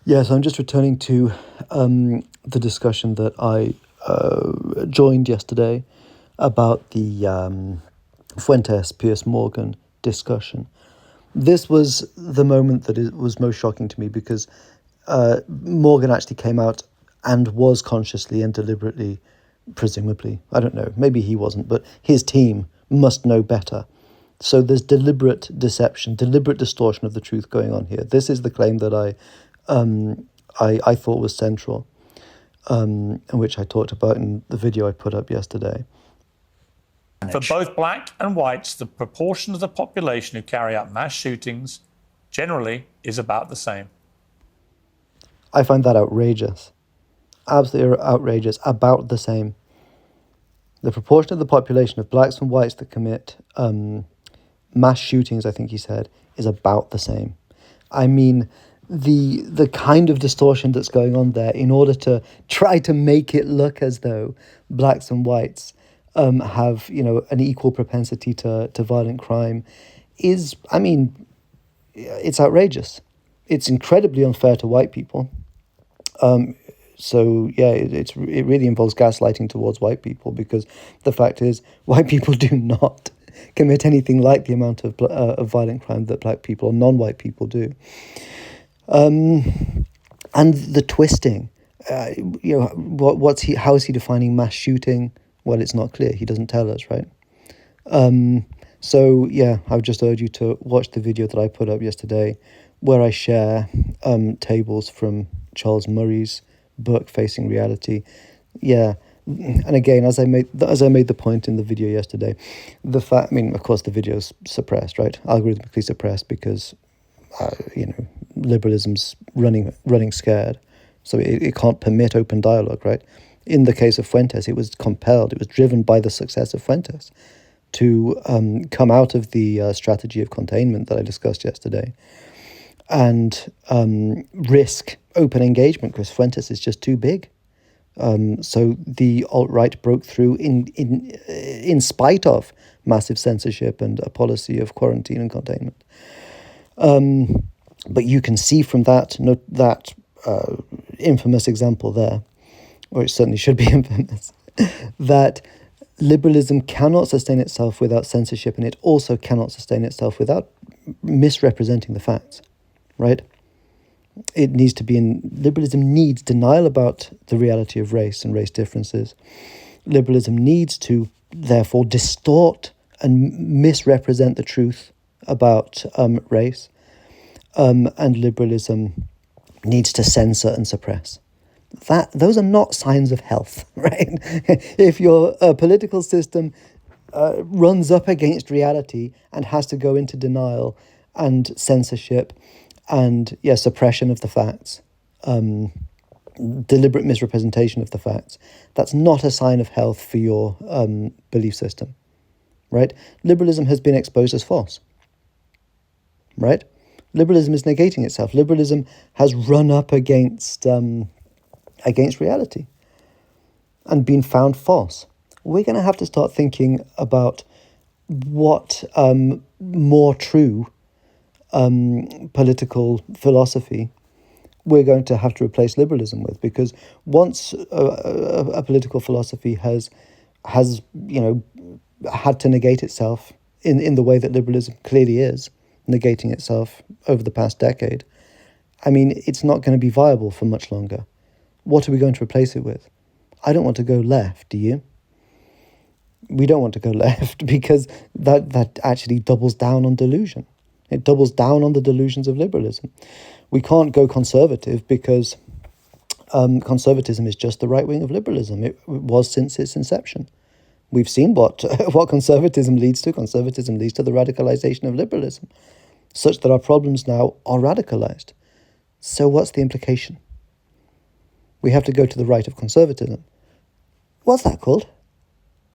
Yes, I'm just returning to the discussion that I joined yesterday about the Fuentes Piers Morgan discussion. This was the moment that it was most shocking to me because Morgan actually came out and was consciously and deliberately, presumably, I don't know, maybe he wasn't, but his team must know better. So there's deliberate deception, deliberate distortion of the truth going on here. This is the claim that I thought was central, and which I talked about in the video I put up yesterday. For both black and whites, the proportion of the population who carry out mass shootings generally is about the same. I find that outrageous. Absolutely outrageous. About the same. The proportion of the population of blacks and whites that commit mass shootings, I think he said, is about the same. I mean, the kind of distortion that's going on there in order to try to make it look as though blacks and whites have, an equal propensity to violent crime is, I mean, it's outrageous. It's incredibly unfair to white people. So yeah, it really involves gaslighting towards white people, because the fact is white people do not commit anything like the amount of violent crime that black people or non-white people do. And the twisting, how is he defining mass shooting? Well, it's not clear. He doesn't tell us, right? So yeah, I would just urge you to watch the video that I put up yesterday, where I share tables from Charles Murray's book Facing Reality. Yeah, and again, as I made the point in the video yesterday, of course the video's suppressed, right? Algorithmically suppressed, because liberalism's running scared, so it can't permit open dialogue, right? In the case of Fuentes, it was driven by the success of Fuentes to come out of the strategy of containment that I discussed yesterday and risk open engagement, because Fuentes is just too big. So the alt-right broke through in spite of massive censorship and a policy of quarantine and containment. But you can see from that infamous example there, or it certainly should be infamous, that liberalism cannot sustain itself without censorship, and it also cannot sustain itself without misrepresenting the facts, right? Liberalism needs denial about the reality of race and race differences. Liberalism needs to, therefore, distort and misrepresent the truth about race. And liberalism needs to censor and suppress. Those are not signs of health, right? If your political system runs up against reality and has to go into denial and censorship and suppression of the facts, deliberate misrepresentation of the facts, that's not a sign of health for your belief system, right? Liberalism has been exposed as false, right? Liberalism is negating itself. Liberalism has run up against reality and been found false. We're going to have to start thinking about what more true political philosophy we're going to have to replace liberalism with, because once a political philosophy has had to negate itself in the way that liberalism clearly is negating itself over the past decade, I mean, it's not going to be viable for much longer. What are we going to replace it with? I don't want to go left, do you? We don't want to go left, because that actually doubles down on delusion. It doubles down on the delusions of liberalism. We can't go conservative, because conservatism is just the right wing of liberalism. It was since its inception. We've seen what conservatism leads to. Conservatism leads to the radicalization of liberalism, such that our problems now are radicalized. So what's the implication? We have to go to the right of conservatism. What's that called?